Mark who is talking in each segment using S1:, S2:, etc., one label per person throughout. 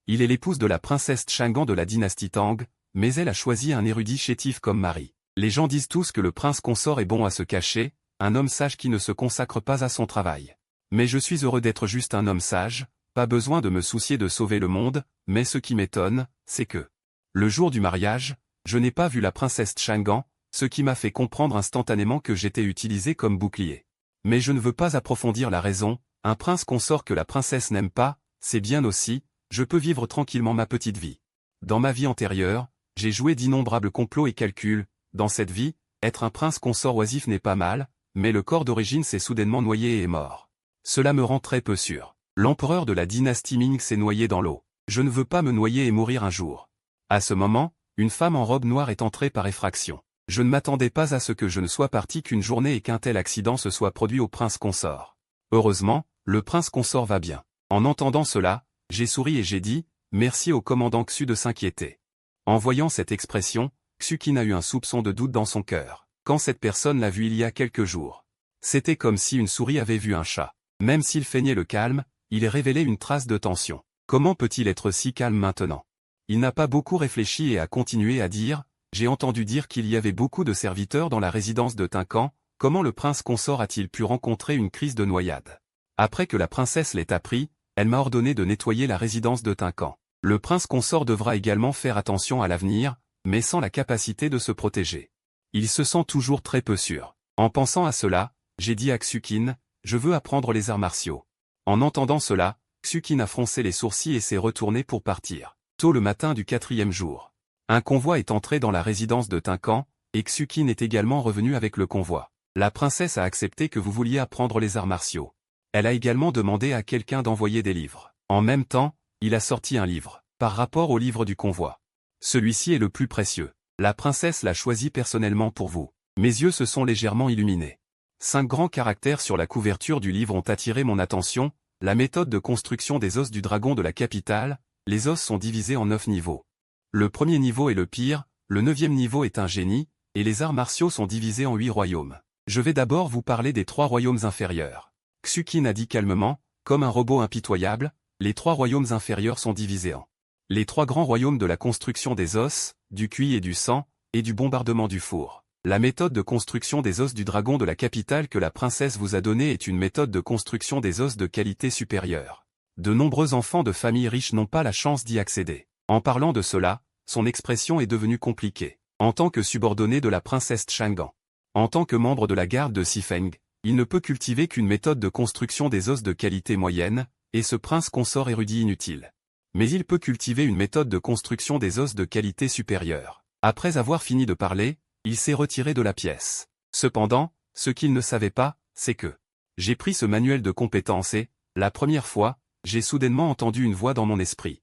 S1: Il est l'épouse de la princesse Chang'an de la dynastie Tang, mais elle a choisi un érudit chétif comme mari. Les gens disent tous que le prince consort est bon à se cacher, un homme sage qui ne se consacre pas à son travail. Mais je suis heureux d'être juste un homme sage, pas besoin de me soucier de sauver le monde, mais ce qui m'étonne, c'est que, le jour du mariage, je n'ai pas vu la princesse Chang'an, ce qui m'a fait comprendre instantanément que j'étais utilisé comme bouclier. Mais je ne veux pas approfondir la raison, un prince consort que la princesse n'aime pas, c'est bien aussi, je peux vivre tranquillement ma petite vie. Dans ma vie antérieure, j'ai joué d'innombrables complots et calculs, dans cette vie, être un prince consort oisif n'est pas mal, mais le corps d'origine s'est soudainement noyé et est mort. Cela me rend très peu sûr. L'empereur de la dynastie Ming s'est noyé dans l'eau. Je ne veux pas me noyer et mourir un jour. À ce moment, une femme en robe noire est entrée par effraction. Je ne m'attendais pas à ce que je ne sois parti qu'une journée et qu'un tel accident se soit produit au prince consort. Heureusement, le prince consort va bien. En entendant cela, j'ai souri et j'ai dit, merci au commandant Xu de s'inquiéter. En voyant cette expression, Xueqin a eu un soupçon de doute dans son cœur. Quand cette personne l'a vu il y a quelques jours, c'était comme si une souris avait vu un chat. Même s'il feignait le calme, il révélait une trace de tension. Comment peut-il être si calme maintenant? Il n'a pas beaucoup réfléchi et a continué à dire, j'ai entendu dire qu'il y avait beaucoup de serviteurs dans la résidence de Tincan, comment le prince consort a-t-il pu rencontrer une crise de noyade? Après que la princesse l'ait appris, elle m'a ordonné de nettoyer la résidence de Tincan. Le prince consort devra également faire attention à l'avenir, mais sans la capacité de se protéger. Il se sent toujours très peu sûr. En pensant à cela, j'ai dit à Xueqin, je veux apprendre les arts martiaux. En entendant cela, Xueqin a froncé les sourcils et s'est retourné pour partir. Tôt le matin du 4e jour, un convoi est entré dans la résidence de Tincan, et Xueqin est également revenu avec le convoi. La princesse a accepté que vous vouliez apprendre les arts martiaux. Elle a également demandé à quelqu'un d'envoyer des livres. En même temps, il a sorti un livre, par rapport au livre du convoi. Celui-ci est le plus précieux. La princesse l'a choisi personnellement pour vous. Mes yeux se sont légèrement illuminés. 5 grands caractères sur la couverture du livre ont attiré mon attention, la méthode de construction des os du dragon de la capitale, les os sont divisés en 9 niveaux. Le premier niveau est le pire, le 9e niveau est un génie, et les arts martiaux sont divisés en 8 royaumes. Je vais d'abord vous parler des 3 royaumes inférieurs. Xueqin a dit calmement, comme un robot impitoyable, les 3 royaumes inférieurs sont divisés en les 3 grands royaumes de la construction des os, du cuit et du sang, et du bombardement du four. La méthode de construction des os du dragon de la capitale que la princesse vous a donnée est une méthode de construction des os de qualité supérieure. De nombreux enfants de familles riches n'ont pas la chance d'y accéder. En parlant de cela, son expression est devenue compliquée. En tant que subordonné de la princesse Chang'an, en tant que membre de la garde de Xifeng, il ne peut cultiver qu'une méthode de construction des os de qualité moyenne, et ce prince consort érudit inutile. Mais il peut cultiver une méthode de construction des os de qualité supérieure. Après avoir fini de parler, il s'est retiré de la pièce. Cependant, ce qu'il ne savait pas, c'est que j'ai pris ce manuel de compétences et, la première fois, j'ai soudainement entendu une voix dans mon esprit.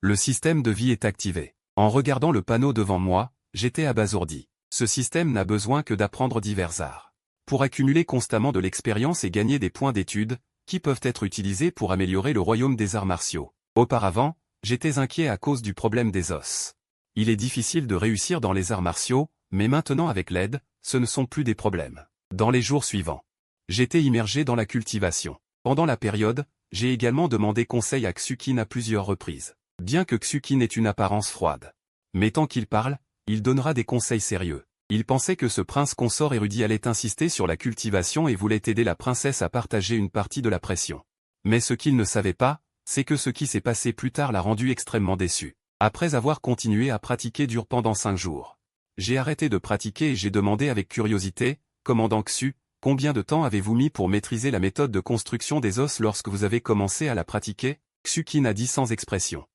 S1: Le système de vie est activé. En regardant le panneau devant moi, j'étais abasourdi. Ce système n'a besoin que d'apprendre divers arts. Pour accumuler constamment de l'expérience et gagner des points d'études, qui peuvent être utilisés pour améliorer le royaume des arts martiaux. Auparavant, j'étais inquiet à cause du problème des os. Il est difficile de réussir dans les arts martiaux, mais maintenant avec l'aide, ce ne sont plus des problèmes. Dans les jours suivants, j'étais immergé dans la cultivation. Pendant la période, j'ai également demandé conseil à Xueqin à plusieurs reprises. Bien que Xueqin ait une apparence froide. Mais tant qu'il parle, il donnera des conseils sérieux. Il pensait que ce prince consort érudit allait insister sur la cultivation et voulait aider la princesse à partager une partie de la pression. Mais ce qu'il ne savait pas, c'est que ce qui s'est passé plus tard l'a rendu extrêmement déçu. Après avoir continué à pratiquer dur pendant 5 jours. J'ai arrêté de pratiquer et j'ai demandé avec curiosité, commandant Xu, combien de temps avez-vous mis pour maîtriser la méthode de construction des os lorsque vous avez commencé à la pratiquer? Xueqin a dit sans expression.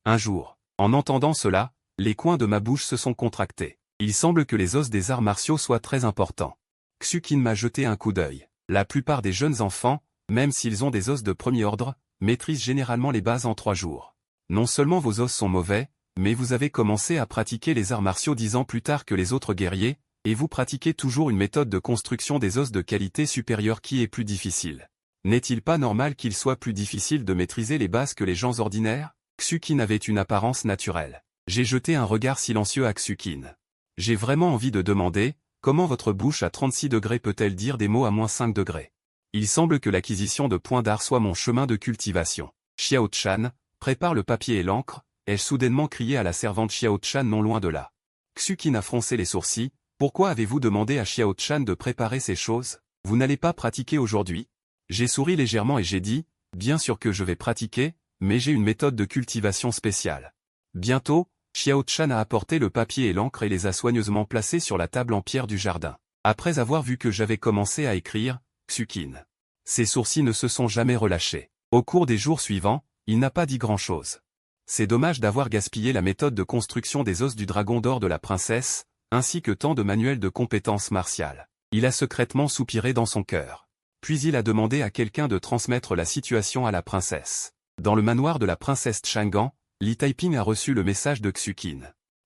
S1: Un jour. En entendant cela, les coins de ma bouche se sont contractés. Il semble que les os des arts martiaux soient très importants. Xueqin m'a jeté un coup d'œil. La plupart des jeunes enfants, même s'ils ont des os de premier ordre, maîtrisent généralement les bases en 3 jours. Non seulement vos os sont mauvais, mais vous avez commencé à pratiquer les arts martiaux 10 ans plus tard que les autres guerriers, et vous pratiquez toujours une méthode de construction des os de qualité supérieure qui est plus difficile. N'est-il pas normal qu'il soit plus difficile de maîtriser les bases que les gens ordinaires? Xueqin avait une apparence naturelle. J'ai jeté un regard silencieux à Xueqin. J'ai vraiment envie de demander, comment votre bouche à 36 degrés peut-elle dire des mots à -5 degrés? Il semble que l'acquisition de points d'art soit mon chemin de cultivation. Xiao Chan, Prépare le papier et l'encre, ai-je soudainement crié à la servante Xiao-Chan non loin de là. Xueqin a froncé les sourcils. Pourquoi avez-vous demandé à Xiao-Chan de préparer ces choses? Vous n'allez pas pratiquer aujourd'hui? J'ai souri légèrement et j'ai dit, bien sûr que je vais pratiquer, mais j'ai une méthode de cultivation spéciale. Bientôt, Xiao-Chan a apporté le papier et l'encre et les a soigneusement placés sur la table en pierre du jardin. Après avoir vu que j'avais commencé à écrire, Xueqin. Ses sourcils ne se sont jamais relâchés. Au cours des jours suivants, il n'a pas dit grand-chose. C'est dommage d'avoir gaspillé la méthode de construction des os du dragon d'or de la princesse, ainsi que tant de manuels de compétences martiales. Il a secrètement soupiré dans son cœur. Puis il a demandé à quelqu'un de transmettre la situation à la princesse. Dans le manoir de la princesse Chang'an, Li Taiping a reçu le message de Xueqin.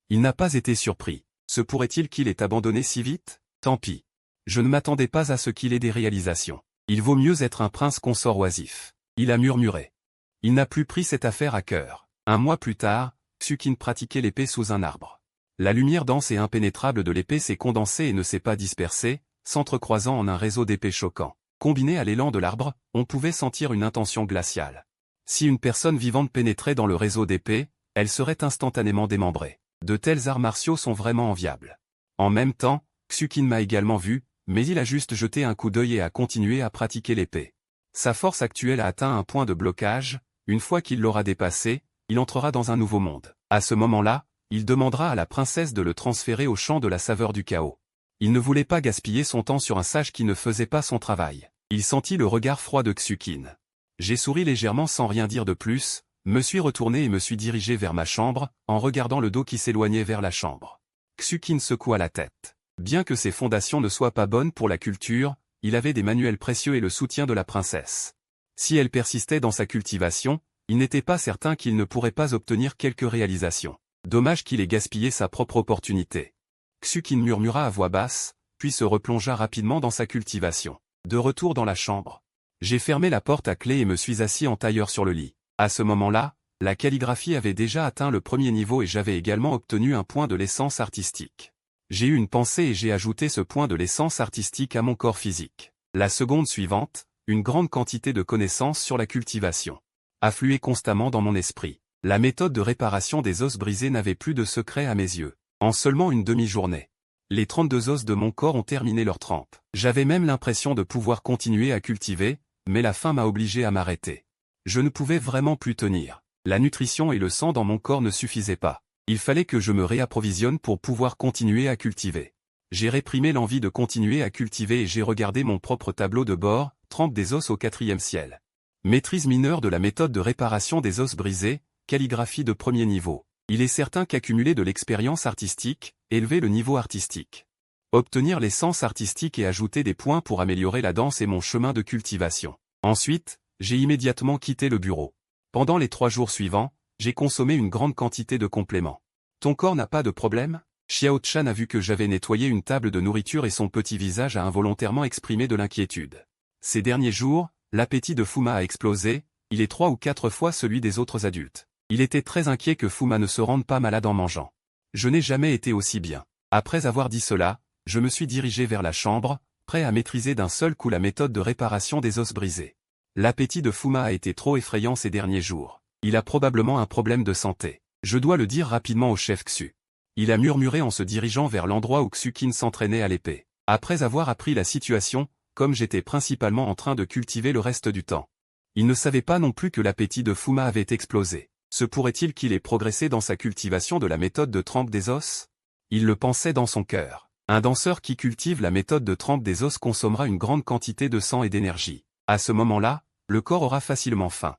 S1: Il n'a pas été surpris. Se pourrait-il qu'il ait abandonné si vite? Tant pis. Je ne m'attendais pas à ce qu'il ait des réalisations. Il vaut mieux être un prince consort oisif. Il a murmuré. Il n'a plus pris cette affaire à cœur. Un mois plus tard, Xueqin pratiquait l'épée sous un arbre. La lumière dense et impénétrable de l'épée s'est condensée et ne s'est pas dispersée, s'entrecroisant en un réseau d'épées choquant. Combiné à l'élan de l'arbre, on pouvait sentir une intention glaciale. Si une personne vivante pénétrait dans le réseau d'épées, elle serait instantanément démembrée. De tels arts martiaux sont vraiment enviables. En même temps, Xueqin m'a également vu, mais il a juste jeté un coup d'œil et a continué à pratiquer l'épée. Sa force actuelle a atteint un point de blocage. Une fois qu'il l'aura dépassé, il entrera dans un nouveau monde. À ce moment-là, il demandera à la princesse de le transférer au champ de la saveur du chaos. Il ne voulait pas gaspiller son temps sur un sage qui ne faisait pas son travail. Il sentit le regard froid de Xueqin. J'ai souri légèrement sans rien dire de plus, me suis retourné et me suis dirigé vers ma chambre, en regardant le dos qui s'éloignait vers la chambre. Xueqin secoua la tête. Bien que ses fondations ne soient pas bonnes pour la culture, il avait des manuels précieux et le soutien de la princesse. Si elle persistait dans sa cultivation, il n'était pas certain qu'il ne pourrait pas obtenir quelques réalisations. Dommage qu'il ait gaspillé sa propre opportunité. Xueqin murmura à voix basse, puis se replongea rapidement dans sa cultivation. De retour dans la chambre. J'ai fermé la porte à clé et me suis assis en tailleur sur le lit. À ce moment-là, la calligraphie avait déjà atteint le premier niveau et j'avais également obtenu un point de l'essence artistique. J'ai eu une pensée et j'ai ajouté ce point de l'essence artistique à mon corps physique. La seconde suivante, une grande quantité de connaissances sur la cultivation affluait constamment dans mon esprit. La méthode de réparation des os brisés n'avait plus de secret à mes yeux. En seulement une demi-journée, les 32 os de mon corps ont terminé leur trempe. J'avais même l'impression de pouvoir continuer à cultiver, mais la faim m'a obligé à m'arrêter. Je ne pouvais vraiment plus tenir. La nutrition et le sang dans mon corps ne suffisaient pas. Il fallait que je me réapprovisionne pour pouvoir continuer à cultiver. J'ai réprimé l'envie de continuer à cultiver et j'ai regardé mon propre tableau de bord, trempe des os au 4e ciel. Maîtrise mineure de la méthode de réparation des os brisés, calligraphie de premier niveau. Il est certain qu'accumuler de l'expérience artistique, élever le niveau artistique. Obtenir l'essence artistique et ajouter des points pour améliorer la danse est mon chemin de cultivation. Ensuite, j'ai immédiatement quitté le bureau. Pendant les 3 jours suivants, j'ai consommé une grande quantité de compléments. Ton corps n'a pas de problème? Xiao-Chan a vu que j'avais nettoyé une table de nourriture et son petit visage a involontairement exprimé de l'inquiétude. Ces derniers jours, l'appétit de Fuma a explosé, il est 3 ou 4 fois celui des autres adultes. Il était très inquiet que Fuma ne se rende pas malade en mangeant. Je n'ai jamais été aussi bien. Après avoir dit cela, je me suis dirigé vers la chambre, prêt à maîtriser d'un seul coup la méthode de réparation des os brisés. L'appétit de Fuma a été trop effrayant ces derniers jours. Il a probablement un problème de santé. Je dois le dire rapidement au chef Xu. Il a murmuré en se dirigeant vers l'endroit où Xueqin s'entraînait à l'épée. Après avoir appris la situation, comme j'étais principalement en train de cultiver le reste du temps. Il ne savait pas non plus que l'appétit de Fuma avait explosé. Se pourrait-il qu'il ait progressé dans sa cultivation de la méthode de trempe des os? Il le pensait dans son cœur. Un danseur qui cultive la méthode de trempe des os consommera une grande quantité de sang et d'énergie. À ce moment-là, le corps aura facilement faim.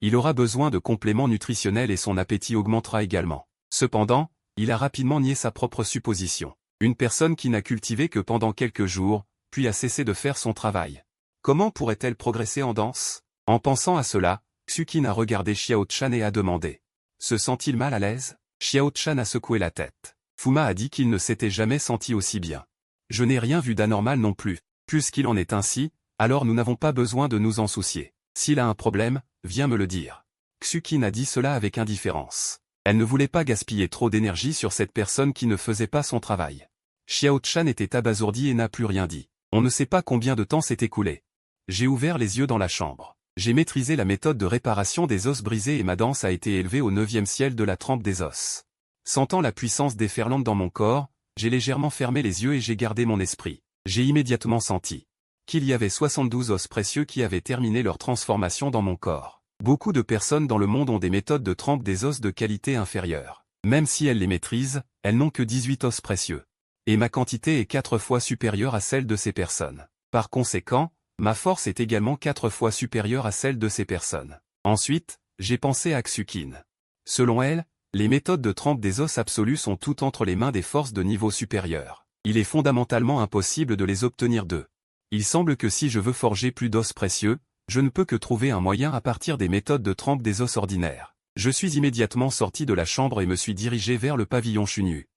S1: Il aura besoin de compléments nutritionnels et son appétit augmentera également. Cependant, il a rapidement nié sa propre supposition. Une personne qui n'a cultivé que pendant quelques jours, puis a cessé de faire son travail. Comment pourrait-elle progresser en danse? En pensant à cela, Xueqin a regardé Xiao-Chan et a demandé. Se sent-il mal à l'aise? Xiao-Chan a secoué la tête. Fuma a dit qu'il ne s'était jamais senti aussi bien. Je n'ai rien vu d'anormal non plus. Puisqu'il en est ainsi, alors nous n'avons pas besoin de nous en soucier. S'il a un problème, viens me le dire. Xueqin a dit cela avec indifférence. Elle ne voulait pas gaspiller trop d'énergie sur cette personne qui ne faisait pas son travail. Xiao-Chan était abasourdi et n'a plus rien dit. On ne sait pas combien de temps s'est écoulé. J'ai ouvert les yeux dans la chambre. J'ai maîtrisé la méthode de réparation des os brisés et ma danse a été élevée au 9e ciel de la trempe des os. Sentant la puissance déferlante dans mon corps, j'ai légèrement fermé les yeux et j'ai gardé mon esprit. J'ai immédiatement senti qu'il y avait 72 os précieux qui avaient terminé leur transformation dans mon corps. Beaucoup de personnes dans le monde ont des méthodes de trempe des os de qualité inférieure. Même si elles les maîtrisent, elles n'ont que 18 os précieux. Et ma quantité est 4 fois supérieure à celle de ces personnes. Par conséquent, ma force est également 4 fois supérieure à celle de ces personnes. Ensuite, j'ai pensé à Xukin. Selon elle, les méthodes de trempe des os absolus sont toutes entre les mains des forces de niveau supérieur. Il est fondamentalement impossible de les obtenir d'eux. Il semble que si je veux forger plus d'os précieux, je ne peux que trouver un moyen à partir des méthodes de trempe des os ordinaires. Je suis immédiatement sorti de la chambre et me suis dirigé vers le pavillon Chunyu.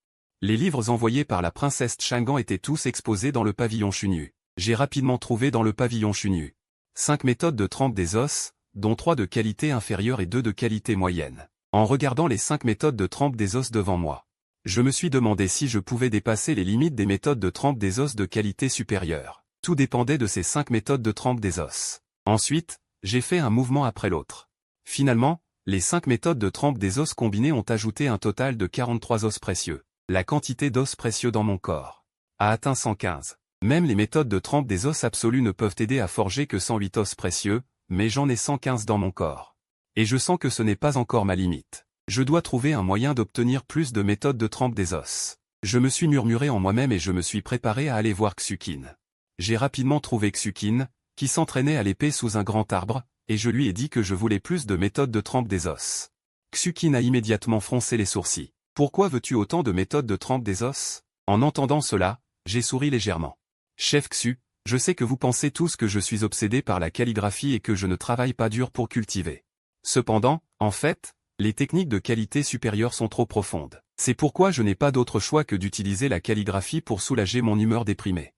S1: Les livres envoyés par la princesse Chang'an étaient tous exposés dans le pavillon Chunyu. J'ai rapidement trouvé dans le pavillon Chunyu 5 méthodes de trempe des os, dont 3 de qualité inférieure et 2 de qualité moyenne. En regardant les 5 méthodes de trempe des os devant moi, je me suis demandé si je pouvais dépasser les limites des méthodes de trempe des os de qualité supérieure. Tout dépendait de ces 5 méthodes de trempe des os. Ensuite, j'ai fait un mouvement après l'autre. Finalement, les 5 méthodes de trempe des os combinées ont ajouté un total de 43 os précieux. La quantité d'os précieux dans mon corps a atteint 115. Même les méthodes de trempe des os absolus ne peuvent aider à forger que 108 os précieux, mais j'en ai 115 dans mon corps. Et je sens que ce n'est pas encore ma limite. Je dois trouver un moyen d'obtenir plus de méthodes de trempe des os. Je me suis murmuré en moi-même et je me suis préparé à aller voir Xukin. J'ai rapidement trouvé Xukin, qui s'entraînait à l'épée sous un grand arbre, et je lui ai dit que je voulais plus de méthodes de trempe des os. Xukin a immédiatement froncé les sourcils. « Pourquoi veux-tu autant de méthodes de trempe des os ?» En entendant cela, j'ai souri légèrement. « Chef Xu, je sais que vous pensez tous que je suis obsédé par la calligraphie et que je ne travaille pas dur pour cultiver. Cependant, en fait, les techniques de qualité supérieure sont trop profondes. C'est pourquoi je n'ai pas d'autre choix que d'utiliser la calligraphie pour soulager mon humeur déprimée.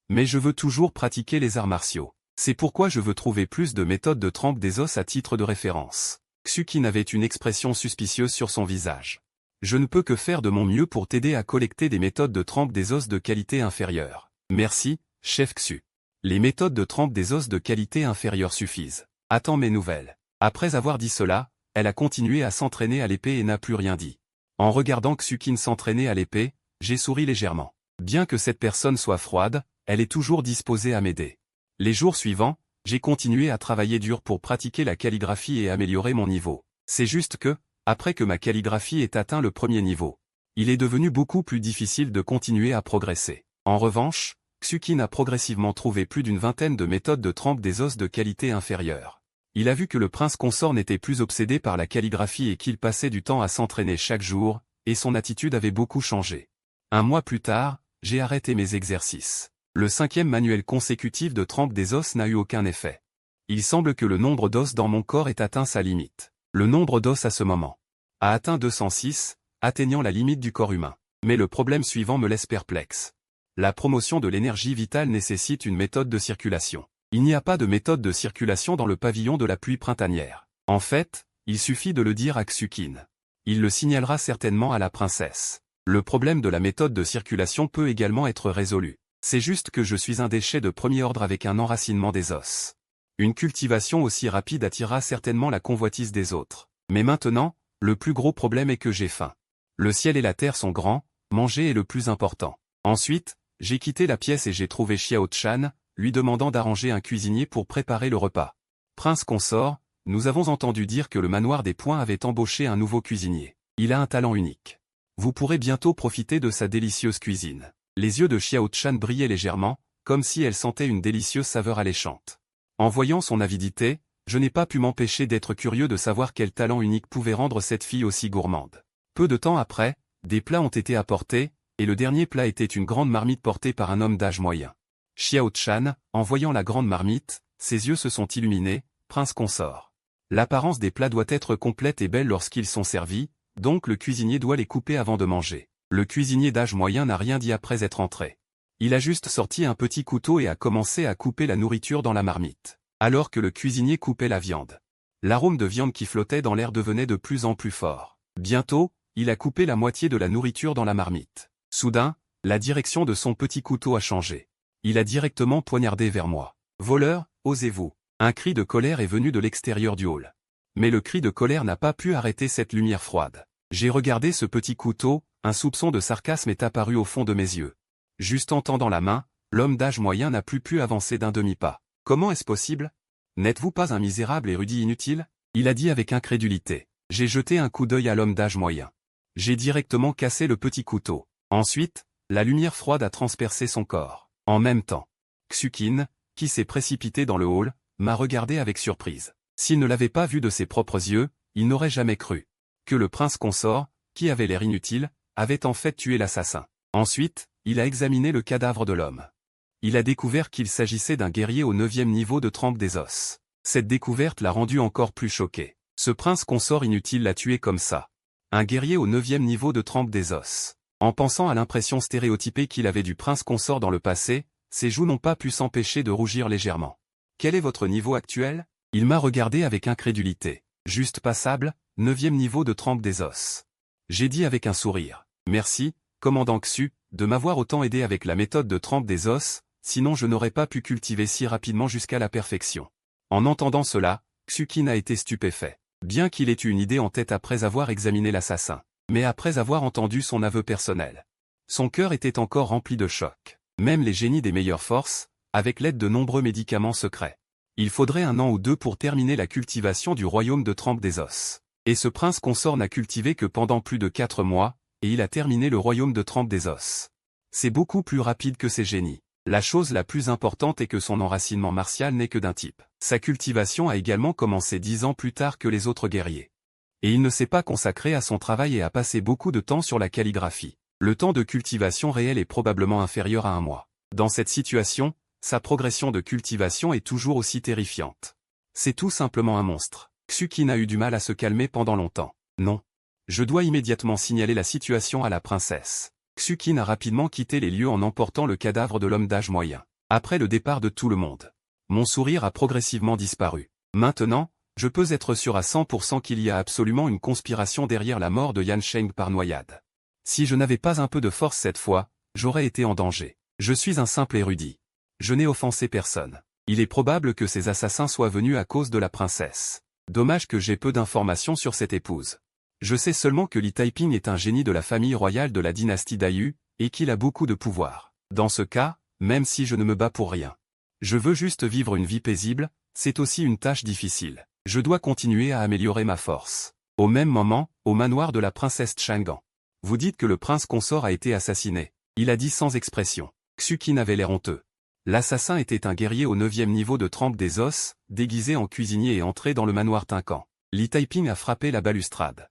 S1: Mais je veux toujours pratiquer les arts martiaux. C'est pourquoi je veux trouver plus de méthodes de trempe des os à titre de référence. » Xukin avait une expression suspicieuse sur son visage. « Je ne peux que faire de mon mieux pour t'aider à collecter des méthodes de trempe des os de qualité inférieure. Merci, chef Xu. Les méthodes de trempe des os de qualité inférieure suffisent. Attends mes nouvelles. » Après avoir dit cela, elle a continué à s'entraîner à l'épée et n'a plus rien dit. En regardant Xukin s'entraîner à l'épée, j'ai souri légèrement. Bien que cette personne soit froide, elle est toujours disposée à m'aider. Les jours suivants, j'ai continué à travailler dur pour pratiquer la calligraphie et améliorer mon niveau. C'est juste que, après que ma calligraphie ait atteint le premier niveau, il est devenu beaucoup plus difficile de continuer à progresser. En revanche, Xukin a progressivement trouvé plus d'une vingtaine de méthodes de trempe des os de qualité inférieure. Il a vu que le prince consort n'était plus obsédé par la calligraphie et qu'il passait du temps à s'entraîner chaque jour, et son attitude avait beaucoup changé. Un mois plus tard, j'ai arrêté mes exercices. Le 5e manuel consécutif de trempe des os n'a eu aucun effet. Il semble que le nombre d'os dans mon corps ait atteint sa limite. Le nombre d'os à ce moment a atteint 206, atteignant la limite du corps humain. Mais le problème suivant me laisse perplexe. La promotion de l'énergie vitale nécessite une méthode de circulation. Il n'y a pas de méthode de circulation dans le pavillon de la pluie printanière. En fait, il suffit de le dire à Xukin. Il le signalera certainement à la princesse. Le problème de la méthode de circulation peut également être résolu. C'est juste que je suis un déchet de premier ordre avec un enracinement des os. Une cultivation aussi rapide attirera certainement la convoitise des autres. Mais maintenant, le plus gros problème est que j'ai faim. Le ciel et la terre sont grands, manger est le plus important. Ensuite, j'ai quitté la pièce et j'ai trouvé Xiao Chan, lui demandant d'arranger un cuisinier pour préparer le repas. Prince consort, nous avons entendu dire que le manoir des Points avait embauché un nouveau cuisinier. Il a un talent unique. Vous pourrez bientôt profiter de sa délicieuse cuisine. Les yeux de Xiao Chan brillaient légèrement, comme si elle sentait une délicieuse saveur alléchante. En voyant son avidité, je n'ai pas pu m'empêcher d'être curieux de savoir quel talent unique pouvait rendre cette fille aussi gourmande. Peu de temps après, des plats ont été apportés, et le dernier plat était une grande marmite portée par un homme d'âge moyen. Xiao Chan, en voyant la grande marmite, ses yeux se sont illuminés, prince consort. L'apparence des plats doit être complète et belle lorsqu'ils sont servis, donc le cuisinier doit les couper avant de manger. Le cuisinier d'âge moyen n'a rien dit après être entré. Il a juste sorti un petit couteau et a commencé à couper la nourriture dans la marmite, alors que le cuisinier coupait la viande. L'arôme de viande qui flottait dans l'air devenait de plus en plus fort. Bientôt, il a coupé la moitié de la nourriture dans la marmite. Soudain, la direction de son petit couteau a changé. Il a directement poignardé vers moi. « Voleur, osez-vous » Un cri de colère est venu de l'extérieur du hall. Mais le cri de colère n'a pas pu arrêter cette lumière froide. J'ai regardé ce petit couteau, un soupçon de sarcasme est apparu au fond de mes yeux. Juste en tendant la main, l'homme d'âge moyen n'a plus pu avancer d'un demi-pas. Comment est-ce possible? N'êtes-vous pas un misérable érudit inutile? Il a dit avec incrédulité. J'ai jeté un coup d'œil à l'homme d'âge moyen. J'ai directement cassé le petit couteau. Ensuite, la lumière froide a transpercé son corps. En même temps, Xukin, qui s'est précipité dans le hall, m'a regardé avec surprise. S'il ne l'avait pas vu de ses propres yeux, il n'aurait jamais cru que le prince consort, qui avait l'air inutile, avait en fait tué l'assassin. Ensuite, il a examiné le cadavre de l'homme. Il a découvert qu'il s'agissait d'un guerrier au 9e niveau de trempe des os. Cette découverte l'a rendu encore plus choqué. Ce prince consort inutile l'a tué comme ça. Un guerrier au 9e niveau de trempe des os. En pensant à l'impression stéréotypée qu'il avait du prince consort dans le passé, ses joues n'ont pas pu s'empêcher de rougir légèrement. Quel est votre niveau actuel? Il m'a regardé avec incrédulité. Juste passable, 9e niveau de trempe des os. J'ai dit avec un sourire. Merci, commandant Xu, de m'avoir autant aidé avec la méthode de trempe des os, sinon je n'aurais pas pu cultiver si rapidement jusqu'à la perfection. En entendant cela, Xukin a été stupéfait. Bien qu'il ait eu une idée en tête après avoir examiné l'assassin, mais après avoir entendu son aveu personnel. Son cœur était encore rempli de choc. Même les génies des meilleures forces, avec l'aide de nombreux médicaments secrets. Il faudrait 1 an ou 2 pour terminer la cultivation du royaume de trempe des os. Et ce prince consort n'a cultivé que pendant plus de 4 mois, et il a terminé le royaume de trempe des os. C'est beaucoup plus rapide que ces génies. La chose la plus importante est que son enracinement martial n'est que d'un type. Sa cultivation a également commencé 10 ans plus tard que les autres guerriers. Et il ne s'est pas consacré à son travail et a passé beaucoup de temps sur la calligraphie. Le temps de cultivation réel est probablement inférieur à 1 mois. Dans cette situation, sa progression de cultivation est toujours aussi terrifiante. C'est tout simplement un monstre. Xukin a eu du mal à se calmer pendant longtemps. Non. Je dois immédiatement signaler la situation à la princesse. Xukin a rapidement quitté les lieux en emportant le cadavre de l'homme d'âge moyen. Après le départ de tout le monde, mon sourire a progressivement disparu. Maintenant, je peux être sûr à 100% qu'il y a absolument une conspiration derrière la mort de Yan Sheng par noyade. Si je n'avais pas un peu de force cette fois, j'aurais été en danger. Je suis un simple érudit. Je n'ai offensé personne. Il est probable que ces assassins soient venus à cause de la princesse. Dommage que j'ai peu d'informations sur cette épouse. Je sais seulement que Li Taiping est un génie de la famille royale de la dynastie Dayu, et qu'il a beaucoup de pouvoir. Dans ce cas, même si je ne me bats pour rien. Je veux juste vivre une vie paisible, c'est aussi une tâche difficile. Je dois continuer à améliorer ma force. Au même moment, au manoir de la princesse Chang'an. Vous dites que le prince consort a été assassiné. Il a dit sans expression. Xukin avait l'air honteux. L'assassin était un guerrier au 9e niveau de trempe des os, déguisé en cuisinier et entré dans le manoir Tincan. Li Taiping a frappé la balustrade.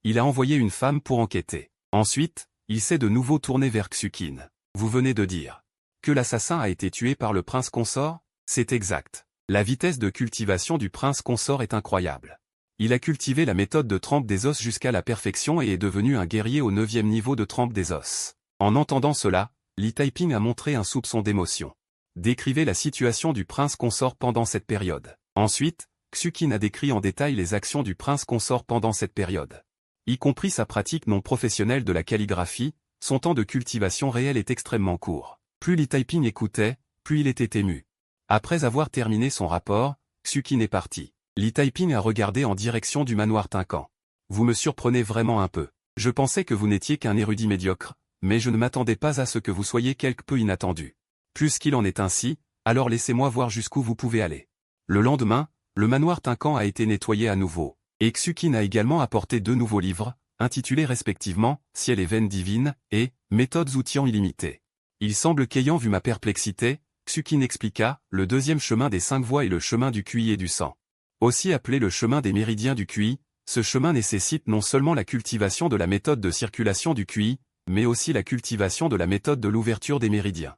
S1: Il a envoyé une femme pour enquêter. Ensuite, il s'est de nouveau tourné vers Xukin. Vous venez de dire que l'assassin a été tué par le prince consort? C'est exact. La vitesse de cultivation du prince consort est incroyable. Il a cultivé la méthode de trempe des os jusqu'à la perfection et est devenu un guerrier au 9e niveau de trempe des os. En entendant cela, Li Taiping a montré un soupçon d'émotion. Décrivez la situation du prince consort pendant cette période. Ensuite, Xukin a décrit en détail les actions du prince consort pendant cette période. Y compris sa pratique non professionnelle de la calligraphie, son temps de cultivation réel est extrêmement court. Plus Li Taiping écoutait, plus il était ému. Après avoir terminé son rapport, Xukin est parti. Li Taiping a regardé en direction du manoir Tincan. Vous me surprenez vraiment un peu. Je pensais que vous n'étiez qu'un érudit médiocre, mais je ne m'attendais pas à ce que vous soyez quelque peu inattendu. Puisqu'il en est ainsi, alors laissez-moi voir jusqu'où vous pouvez aller. Le lendemain, le manoir Tincan a été nettoyé à nouveau, et Xukin a également apporté 2 nouveaux livres, intitulés respectivement « Ciel et veine divine » et « Méthodes outillants illimités ». Il semble qu'ayant vu ma perplexité, Xukin expliqua « Le 2e chemin des 5 voies est le chemin du QI et du sang. Aussi appelé le chemin des méridiens du QI, ce chemin nécessite non seulement la cultivation de la méthode de circulation du QI, mais aussi la cultivation de la méthode de l'ouverture des méridiens.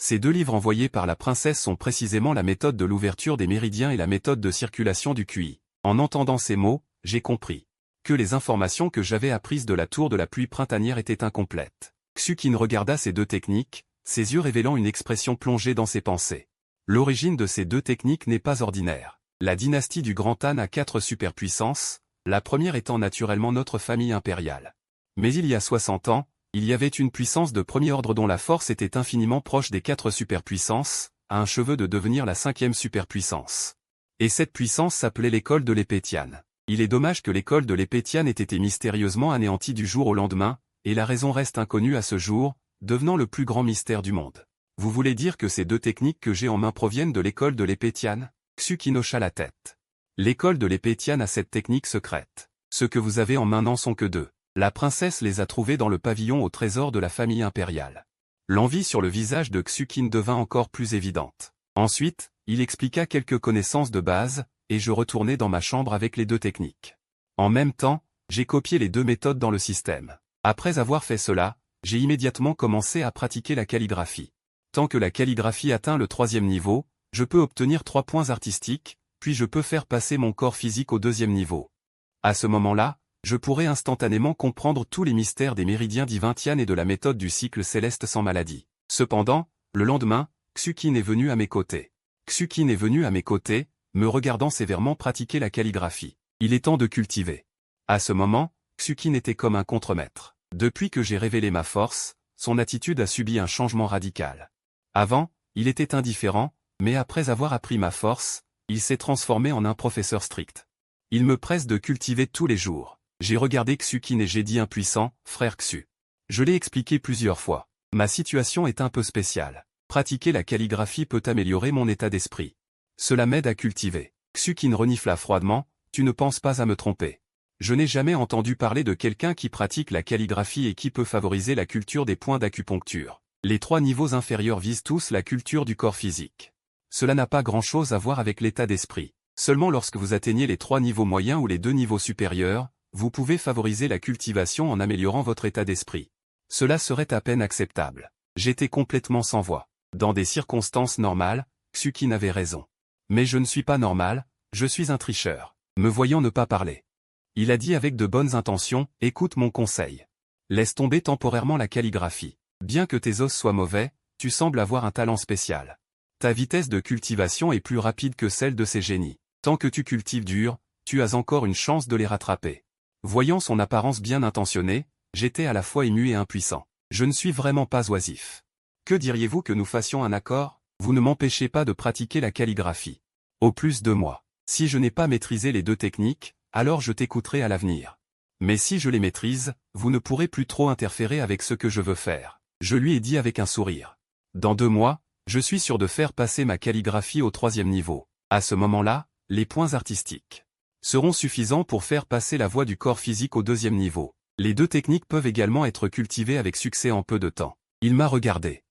S1: Ces 2 livres envoyés par la princesse sont précisément la méthode de l'ouverture des méridiens et la méthode de circulation du QI. En entendant ces mots, j'ai compris que les informations que j'avais apprises de la tour de la pluie printanière étaient incomplètes. Xukin regarda ces 2 techniques, ses yeux révélant une expression plongée dans ses pensées. L'origine de ces 2 techniques n'est pas ordinaire. La dynastie du Grand Han a 4 superpuissances, la première étant naturellement notre famille impériale. Mais il y a 60 ans, il y avait une puissance de premier ordre dont la force était infiniment proche des 4 superpuissances, à un cheveu de devenir la 5e superpuissance. Et cette puissance s'appelait l'école de l'épée Tian. Il est dommage que l'école de l'épée Tian ait été mystérieusement anéantie du jour au lendemain, et la raison reste inconnue à ce jour, devenant le plus grand mystère du monde. Vous voulez dire que ces deux techniques que j'ai en main proviennent de l'école de l'épée Tian? Xuqin hocha la tête. L'école de l'épée Tian a cette technique secrète. Ce que vous avez en main n'en sont que deux. La princesse les a trouvés dans le pavillon au trésor de la famille impériale. L'envie sur le visage de Xuqin devint encore plus évidente. Ensuite, il expliqua quelques connaissances de base, et je retournai dans ma chambre avec les deux techniques. En même temps, j'ai copié les deux méthodes dans le système. Après avoir fait cela, j'ai immédiatement commencé à pratiquer la calligraphie. Tant que la calligraphie atteint le 3e niveau, je peux obtenir 3 points artistiques, puis je peux faire passer mon corps physique au 2e niveau. À ce moment-là, je pourrai instantanément comprendre tous les mystères des méridiens divins Tian et de la méthode du cycle céleste sans maladie. Cependant, le lendemain, Xuqin est venu à mes côtés. Xuqin est venu à mes côtés, me regardant sévèrement pratiquer la calligraphie. Il est temps de cultiver. À ce moment, Xuqin était comme un contremaître. Depuis que j'ai révélé ma force, son attitude a subi un changement radical. Avant, il était indifférent, mais après avoir appris ma force, il s'est transformé en un professeur strict. Il me presse de cultiver tous les jours. J'ai regardé Xuqin et j'ai dit impuissant, frère Xu. Je l'ai expliqué plusieurs fois. Ma situation est un peu spéciale. Pratiquer la calligraphie peut améliorer mon état d'esprit. Cela m'aide à cultiver. Xuqin renifla froidement, tu ne penses pas à me tromper. Je n'ai jamais entendu parler de quelqu'un qui pratique la calligraphie et qui peut favoriser la culture des points d'acupuncture. Les 3 niveaux inférieurs visent tous la culture du corps physique. Cela n'a pas grand-chose à voir avec l'état d'esprit. Seulement lorsque vous atteignez les 3 niveaux moyens ou les 2 niveaux supérieurs, vous pouvez favoriser la cultivation en améliorant votre état d'esprit. Cela serait à peine acceptable. J'étais complètement sans voix. Dans des circonstances normales, Xuqin avait raison. Mais je ne suis pas normal, je suis un tricheur. Me voyant ne pas parler. Il a dit avec de bonnes intentions, écoute mon conseil. Laisse tomber temporairement la calligraphie. Bien que tes os soient mauvais, tu sembles avoir un talent spécial. Ta vitesse de cultivation est plus rapide que celle de ces génies. Tant que tu cultives dur, tu as encore une chance de les rattraper. Voyant son apparence bien intentionnée, j'étais à la fois ému et impuissant. Je ne suis vraiment pas oisif. Que diriez-vous que nous fassions un accord? Vous ne m'empêchez pas de pratiquer la calligraphie. Au plus de moi. Si je n'ai pas maîtrisé les deux techniques, alors je t'écouterai à l'avenir. Mais si je les maîtrise, vous ne pourrez plus trop interférer avec ce que je veux faire. Je lui ai dit avec un sourire. Dans 2 mois, je suis sûr de faire passer ma calligraphie au 3e niveau. À ce moment-là, les points artistiques seront suffisants pour faire passer la voie du corps physique au 2e niveau. Les deux techniques peuvent également être cultivées avec succès en peu de temps. Il m'a regardé.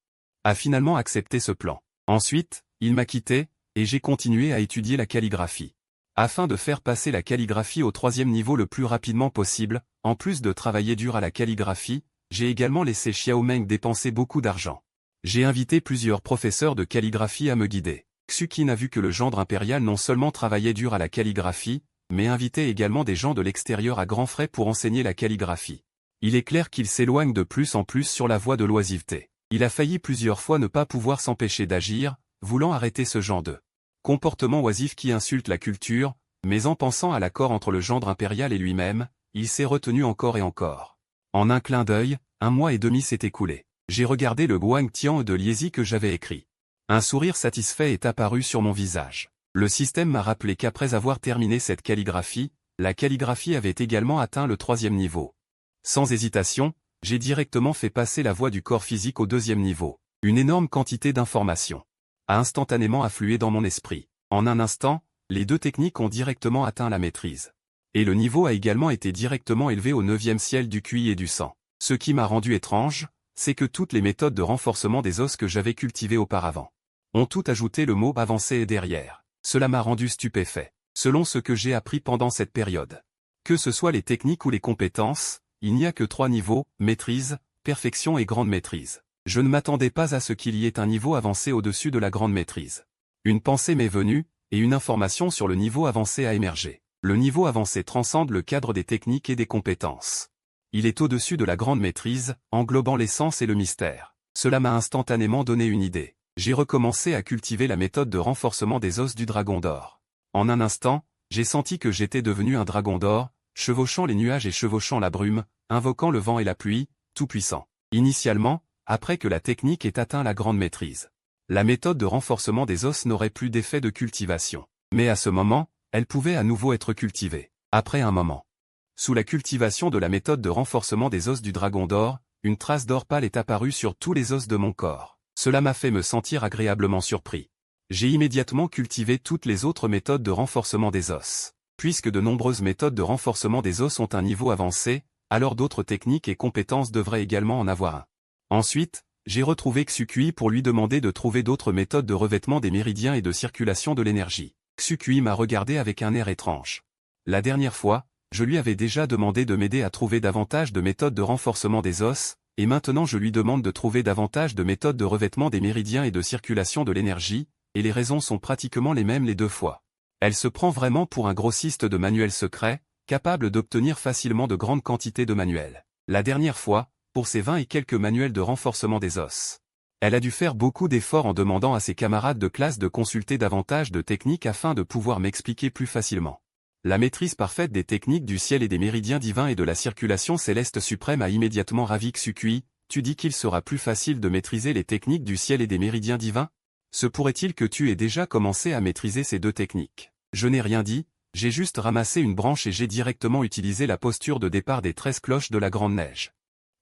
S1: A finalement accepté ce plan. Ensuite, il m'a quitté, et j'ai continué à étudier la calligraphie. Afin de faire passer la calligraphie au 3e niveau le plus rapidement possible, en plus de travailler dur à la calligraphie, j'ai également laissé Xiao Meng dépenser beaucoup d'argent. J'ai invité plusieurs professeurs de calligraphie à me guider. Xuqin a vu que le gendre impérial non seulement travaillait dur à la calligraphie, mais invitait également des gens de l'extérieur à grands frais pour enseigner la calligraphie. Il est clair qu'il s'éloigne de plus en plus sur la voie de l'oisiveté. Il a failli plusieurs fois ne pas pouvoir s'empêcher d'agir, voulant arrêter ce genre de comportement oisif qui insulte la culture, mais en pensant à l'accord entre le gendre impérial et lui-même, il s'est retenu encore et encore. En un clin d'œil, 1 mois et demi s'est écoulé. J'ai regardé le Guangtian de Liezi que j'avais écrit. Un sourire satisfait est apparu sur mon visage. Le système m'a rappelé qu'après avoir terminé cette calligraphie, la calligraphie avait également atteint le 3e niveau. Sans hésitation, j'ai directement fait passer la voie du corps physique au 2e niveau. Une énorme quantité d'informations a instantanément afflué dans mon esprit. En un instant, les deux techniques ont directement atteint la maîtrise. Et le niveau a également été directement élevé au 9e ciel du QI et du sang. Ce qui m'a rendu étrange, c'est que toutes les méthodes de renforcement des os que j'avais cultivées auparavant ont toutes ajouté le mot avancé derrière. Cela m'a rendu stupéfait. Selon ce que j'ai appris pendant cette période. Que ce soit les techniques ou les compétences, il n'y a que 3 niveaux, maîtrise, perfection et grande maîtrise. Je ne m'attendais pas à ce qu'il y ait un niveau avancé au-dessus de la grande maîtrise. Une pensée m'est venue, et une information sur le niveau avancé a émergé. Le niveau avancé transcende le cadre des techniques et des compétences. Il est au-dessus de la grande maîtrise, englobant l'essence et le mystère. Cela m'a instantanément donné une idée. J'ai recommencé à cultiver la méthode de renforcement des os du dragon d'or. En un instant, j'ai senti que j'étais devenu un dragon d'or, chevauchant les nuages et chevauchant la brume, invoquant le vent et la pluie, tout puissant. Initialement, après que la technique ait atteint la grande maîtrise, la méthode de renforcement des os n'aurait plus d'effet de cultivation. Mais à ce moment, elle pouvait à nouveau être cultivée. Après un moment. Sous la cultivation de la méthode de renforcement des os du dragon d'or, une trace d'or pâle est apparue sur tous les os de mon corps. Cela m'a fait me sentir agréablement surpris. J'ai immédiatement cultivé toutes les autres méthodes de renforcement des os. Puisque de nombreuses méthodes de renforcement des os ont un niveau avancé, alors d'autres techniques et compétences devraient également en avoir un. Ensuite, j'ai retrouvé Xukui pour lui demander de trouver d'autres méthodes de revêtement des méridiens et de circulation de l'énergie. Xukui m'a regardé avec un air étrange. La dernière fois, je lui avais déjà demandé de m'aider à trouver davantage de méthodes de renforcement des os, et maintenant je lui demande de trouver davantage de méthodes de revêtement des méridiens et de circulation de l'énergie, et les raisons sont pratiquement les mêmes les deux fois. Elle se prend vraiment pour un grossiste de manuels secrets, capable d'obtenir facilement de grandes quantités de manuels. La dernière fois, pour ses 20 et quelques manuels de renforcement des os. Elle a dû faire beaucoup d'efforts en demandant à ses camarades de classe de consulter davantage de techniques afin de pouvoir m'expliquer plus facilement. La maîtrise parfaite des techniques du ciel et des méridiens divins et de la circulation céleste suprême a immédiatement ravi Xukui. Tu dis qu'il sera plus facile de maîtriser les techniques du ciel et des méridiens divins? Se pourrait-il que tu aies déjà commencé à maîtriser ces deux techniques? Je n'ai rien dit, j'ai juste ramassé une branche et j'ai directement utilisé la posture de départ des 13 cloches de la grande neige.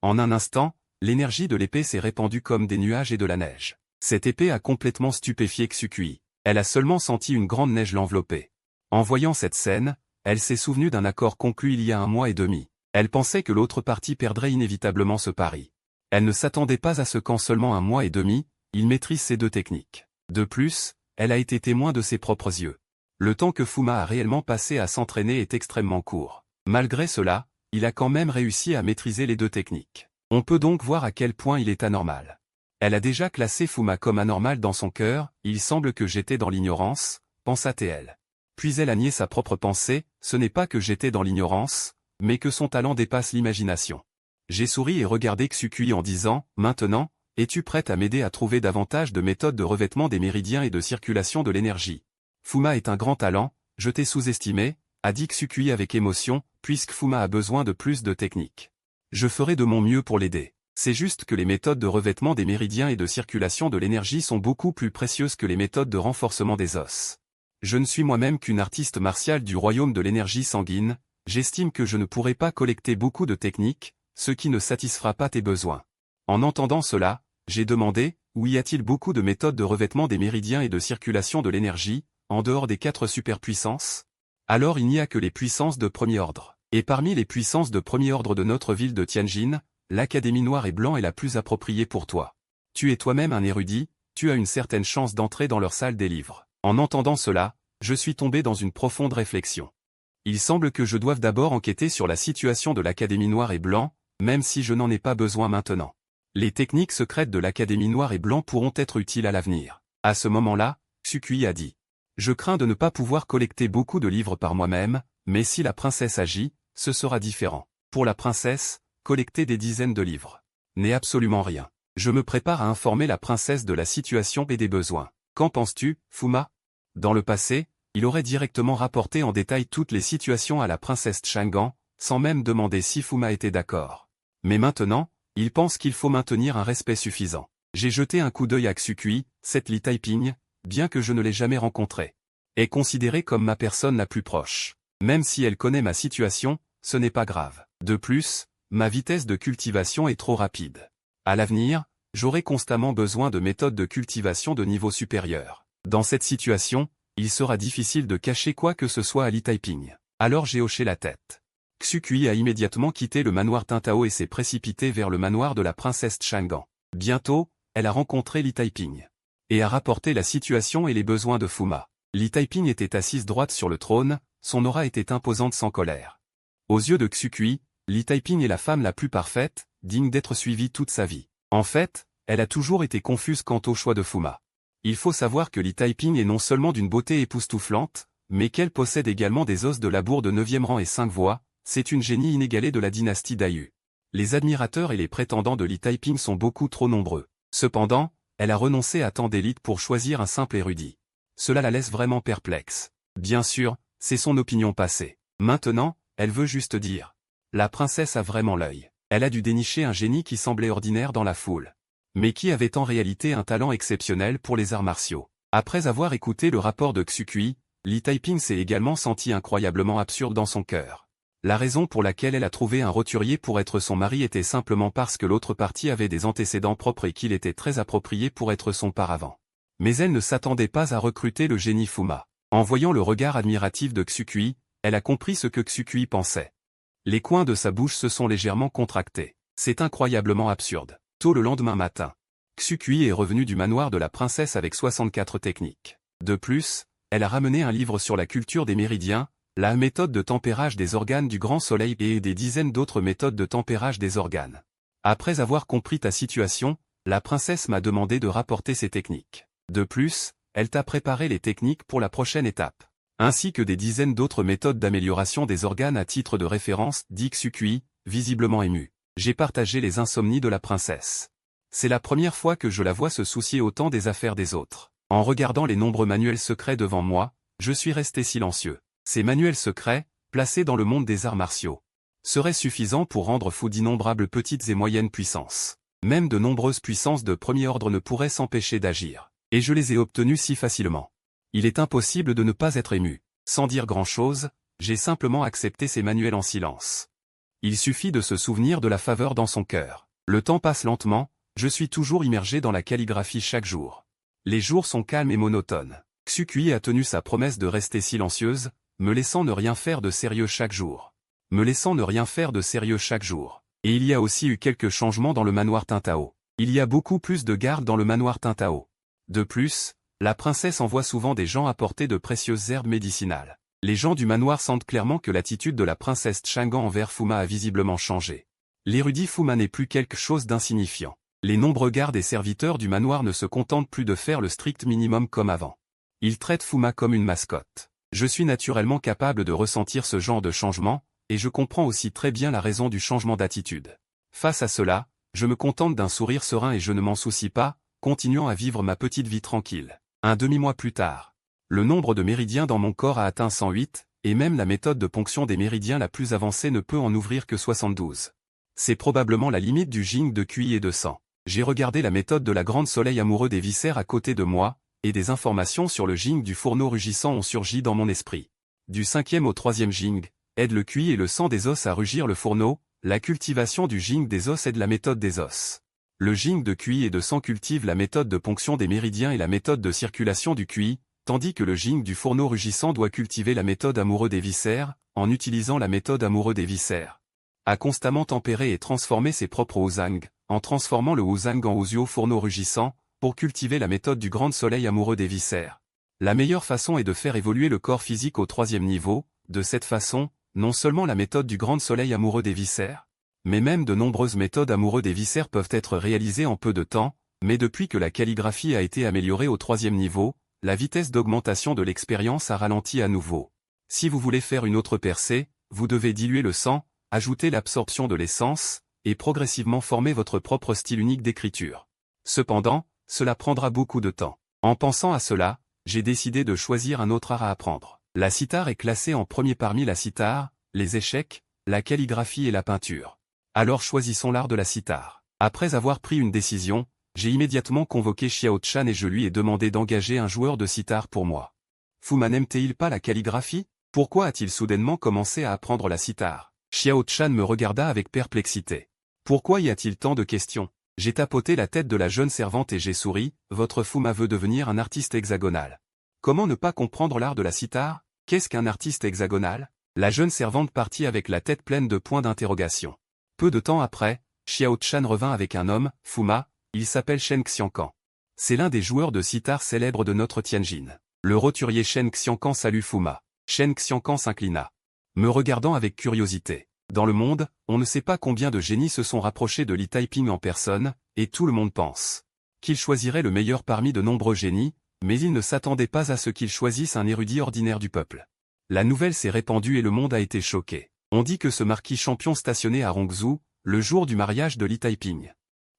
S1: En un instant, l'énergie de l'épée s'est répandue comme des nuages et de la neige. Cette épée a complètement stupéfié Xukui. Elle a seulement senti une grande neige l'envelopper. En voyant cette scène, elle s'est souvenue d'un accord conclu il y a 1 mois et demi. Elle pensait que l'autre partie perdrait inévitablement ce pari. Elle ne s'attendait pas à ce qu'en seulement 1 mois et demi, il maîtrise ces deux techniques. De plus, elle a été témoin de ses propres yeux. Le temps que Fuma a réellement passé à s'entraîner est extrêmement court. Malgré cela, il a quand même réussi à maîtriser les deux techniques. On peut donc voir à quel point il est anormal. Elle a déjà classé Fuma comme anormal dans son cœur, il semble que j'étais dans l'ignorance, pensa-t-elle. Puis elle a nié sa propre pensée, ce n'est pas que j'étais dans l'ignorance, mais que son talent dépasse l'imagination. J'ai souri et regardé Xukui en disant, maintenant, es-tu prête à m'aider à trouver davantage de méthodes de revêtement des méridiens et de circulation de l'énergie? Fuma est un grand talent, je t'ai sous-estimé, a dit Xukui avec émotion, puisque Fuma a besoin de plus de techniques. Je ferai de mon mieux pour l'aider. C'est juste que les méthodes de revêtement des méridiens et de circulation de l'énergie sont beaucoup plus précieuses que les méthodes de renforcement des os. Je ne suis moi-même qu'une artiste martiale du royaume de l'énergie sanguine, j'estime que je ne pourrai pas collecter beaucoup de techniques, ce qui ne satisfera pas tes besoins. En entendant cela, j'ai demandé, où y a-t-il beaucoup de méthodes de revêtement des méridiens et de circulation de l'énergie, en dehors des 4 superpuissances? Alors il n'y a que les puissances de premier ordre. Et parmi les puissances de premier ordre de notre ville de Tianjin, l'Académie Noir et Blanc est la plus appropriée pour toi. Tu es toi-même un érudit, tu as une certaine chance d'entrer dans leur salle des livres. En entendant cela, je suis tombé dans une profonde réflexion. Il semble que je doive d'abord enquêter sur la situation de l'Académie Noir et Blanc, même si je n'en ai pas besoin maintenant. Les techniques secrètes de l'Académie Noir et Blanc pourront être utiles à l'avenir. À ce moment-là, Xukui a dit. Je crains de ne pas pouvoir collecter beaucoup de livres par moi-même, mais si la princesse agit, ce sera différent. Pour la princesse, collecter des dizaines de livres n'est absolument rien. Je me prépare à informer la princesse de la situation et des besoins. Qu'en penses-tu, Fuma? Dans le passé, il aurait directement rapporté en détail toutes les situations à la princesse Chang'an, sans même demander si Fuma était d'accord. Mais maintenant, il pense qu'il faut maintenir un respect suffisant. J'ai jeté un coup d'œil à Xukui, cette Li Taiping, bien que je ne l'ai jamais rencontrée, est considérée comme ma personne la plus proche. Même si elle connaît ma situation, ce n'est pas grave. De plus, ma vitesse de cultivation est trop rapide. À l'avenir, j'aurai constamment besoin de méthodes de cultivation de niveau supérieur. Dans cette situation, il sera difficile de cacher quoi que ce soit à Li Taiping. Alors j'ai hoché la tête. Xukui a immédiatement quitté le manoir Tintao et s'est précipité vers le manoir de la princesse Chang'an. Bientôt, elle a rencontré Li Taiping et a rapporté la situation et les besoins de Fuma. Li Taiping était assise droite sur le trône, son aura était imposante sans colère. Aux yeux de Xukui, Li Taiping est la femme la plus parfaite, digne d'être suivie toute sa vie. En fait, elle a toujours été confuse quant au choix de Fuma. Il faut savoir que Li Taiping est non seulement d'une beauté époustouflante, mais qu'elle possède également des os de labour de 9e rang et 5 voix, c'est une génie inégalée de la dynastie Dayu. Les admirateurs et les prétendants de Li Taiping sont beaucoup trop nombreux. Cependant, elle a renoncé à tant d'élite pour choisir un simple érudit. Cela la laisse vraiment perplexe. Bien sûr, c'est son opinion passée. Maintenant, elle veut juste dire. La princesse a vraiment l'œil. Elle a dû dénicher un génie qui semblait ordinaire dans la foule, mais qui avait en réalité un talent exceptionnel pour les arts martiaux. Après avoir écouté le rapport de Xukui, Li Taiping s'est également sentie incroyablement absurde dans son cœur. La raison pour laquelle elle a trouvé un roturier pour être son mari était simplement parce que l'autre partie avait des antécédents propres et qu'il était très approprié pour être son paravent. Mais elle ne s'attendait pas à recruter le génie Fuma. En voyant le regard admiratif de Xukui, elle a compris ce que Xukui pensait. Les coins de sa bouche se sont légèrement contractés. C'est incroyablement absurde. Tôt le lendemain matin, Xukui est revenu du manoir de la princesse avec 64 techniques. De plus, elle a ramené un livre sur la culture des méridiens, la méthode de tempérage des organes du grand soleil et des dizaines d'autres méthodes de tempérage des organes. Après avoir compris ta situation, la princesse m'a demandé de rapporter ces techniques. De plus, elle t'a préparé les techniques pour la prochaine étape, ainsi que des dizaines d'autres méthodes d'amélioration des organes à titre de référence, dit Xukui, visiblement ému. J'ai partagé les insomnies de la princesse. C'est la première fois que je la vois se soucier autant des affaires des autres. En regardant les nombreux manuels secrets devant moi, je suis resté silencieux. Ces manuels secrets, placés dans le monde des arts martiaux, seraient suffisants pour rendre fou d'innombrables petites et moyennes puissances. Même de nombreuses puissances de premier ordre ne pourraient s'empêcher d'agir. Et je les ai obtenus si facilement. Il est impossible de ne pas être ému. Sans dire grand-chose, j'ai simplement accepté ces manuels en silence. Il suffit de se souvenir de la faveur dans son cœur. Le temps passe lentement, je suis toujours immergé dans la calligraphie chaque jour. Les jours sont calmes et monotones. Xukui a tenu sa promesse de rester silencieuse, me laissant ne rien faire de sérieux chaque jour. Et il y a aussi eu quelques changements dans le manoir Tintao. Il y a beaucoup plus de gardes dans le manoir Tintao. De plus, la princesse envoie souvent des gens apporter de précieuses herbes médicinales. Les gens du manoir sentent clairement que l'attitude de la princesse Chang'an envers Fuma a visiblement changé. L'érudit Fuma n'est plus quelque chose d'insignifiant. Les nombreux gardes et serviteurs du manoir ne se contentent plus de faire le strict minimum comme avant. Ils traitent Fuma comme une mascotte. Je suis naturellement capable de ressentir ce genre de changement, et je comprends aussi très bien la raison du changement d'attitude. Face à cela, je me contente d'un sourire serein et je ne m'en soucie pas, continuant à vivre ma petite vie tranquille. Un demi-mois plus tard, le nombre de méridiens dans mon corps a atteint 108, et même la méthode de ponction des méridiens la plus avancée ne peut en ouvrir que 72. C'est probablement la limite du jing de QI et de sang. J'ai regardé la méthode de la grande soleil amoureux des viscères à côté de moi, et des informations sur le jing du fourneau rugissant ont surgi dans mon esprit. Du 5e au 3e jing, aide le QI et le sang des os à rugir le fourneau, la cultivation du jing des os aide la méthode des os. Le jing de QI et de sang cultive la méthode de ponction des méridiens et la méthode de circulation du QI, tandis que le jing du fourneau rugissant doit cultiver la méthode amoureux des viscères, en utilisant la méthode amoureux des viscères. A constamment tempérer et transformer ses propres Wuzang, en transformant le Wuzang en Wuzuo fourneau rugissant, pour cultiver la méthode du grand soleil amoureux des viscères. La meilleure façon est de faire évoluer le corps physique au 3e niveau, de cette façon, non seulement la méthode du grand soleil amoureux des viscères, mais même de nombreuses méthodes amoureux des viscères peuvent être réalisées en peu de temps, mais depuis que la calligraphie a été améliorée au 3e niveau, la vitesse d'augmentation de l'expérience a ralenti à nouveau. Si vous voulez faire une autre percée, vous devez diluer le sang, ajouter l'absorption de l'essence, et progressivement former votre propre style unique d'écriture. Cependant, cela prendra beaucoup de temps. En pensant à cela, j'ai décidé de choisir un autre art à apprendre. La cithare est classée en premier parmi la cithare, les échecs, la calligraphie et la peinture. Alors choisissons l'art de la cithare. Après avoir pris une décision, j'ai immédiatement convoqué Xiao Chan et je lui ai demandé d'engager un joueur de cithare pour moi. Fuma n'aime-t-il pas la calligraphie? Pourquoi a-t-il soudainement commencé à apprendre la cithare? Xiao Chan me regarda avec perplexité. Pourquoi y a-t-il tant de questions? J'ai tapoté la tête de la jeune servante et j'ai souri, votre Fuma veut devenir un artiste hexagonal. Comment ne pas comprendre l'art de la cithare? Qu'est-ce qu'un artiste hexagonal? La jeune servante partit avec la tête pleine de points d'interrogation. Peu de temps après, Xiao Chan revint avec un homme, Fuma, il s'appelle Shen Xiangkan. C'est l'un des joueurs de cithare célèbres de notre Tianjin. Le roturier Shen Xiangkan salue Fuma. Shen Xiangkan s'inclina, me regardant avec curiosité. Dans le monde, on ne sait pas combien de génies se sont rapprochés de Li Taiping en personne, et tout le monde pense qu'il choisirait le meilleur parmi de nombreux génies, mais il ne s'attendait pas à ce qu'il choisisse un érudit ordinaire du peuple. La nouvelle s'est répandue et le monde a été choqué. On dit que ce marquis champion stationné à Rongzhou, le jour du mariage de Li Taiping,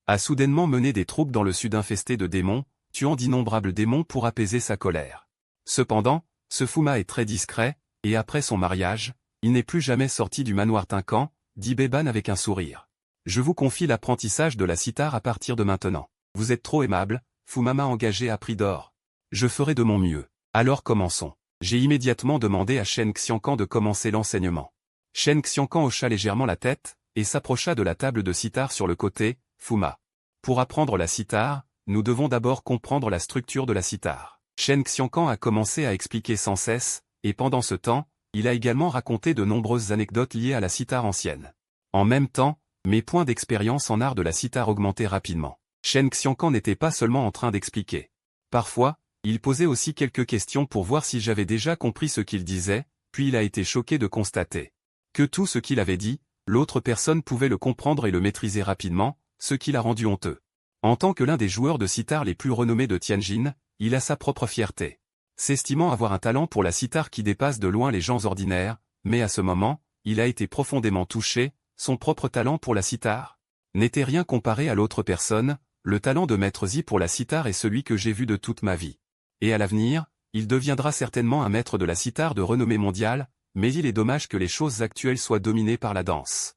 S1: a soudainement mené des troupes dans le sud infesté de démons, tuant d'innombrables démons pour apaiser sa colère. Cependant, ce Fuma est très discret, et après son mariage, il n'est plus jamais sorti du manoir Tincan, dit Beban avec un sourire. Je vous confie l'apprentissage de la cithare à partir de maintenant. Vous êtes trop aimable, Fuma m'a engagé à prix d'or. Je ferai de mon mieux. Alors commençons. J'ai immédiatement demandé à Shen Xiangkan de commencer l'enseignement. Shen Xiangkan hocha légèrement la tête, et s'approcha de la table de sitar sur le côté, Fuma. Pour apprendre la sitar, nous devons d'abord comprendre la structure de la sitar. Shen Xiangkan a commencé à expliquer sans cesse, et pendant ce temps, il a également raconté de nombreuses anecdotes liées à la sitar ancienne. En même temps, mes points d'expérience en art de la sitar augmentaient rapidement. Shen Xiangkan n'était pas seulement en train d'expliquer. Parfois, il posait aussi quelques questions pour voir si j'avais déjà compris ce qu'il disait, puis il a été choqué de constater que tout ce qu'il avait dit, l'autre personne pouvait le comprendre et le maîtriser rapidement, ce qui l'a rendu honteux. En tant que l'un des joueurs de sitar les plus renommés de Tianjin, il a sa propre fierté. S'estimant avoir un talent pour la sitar qui dépasse de loin les gens ordinaires, mais à ce moment, il a été profondément touché, son propre talent pour la sitar n'était rien comparé à l'autre personne, le talent de Maître Zi pour la sitar est celui que j'ai vu de toute ma vie. Et à l'avenir, il deviendra certainement un maître de la sitar de renommée mondiale, mais il est dommage que les choses actuelles soient dominées par la danse.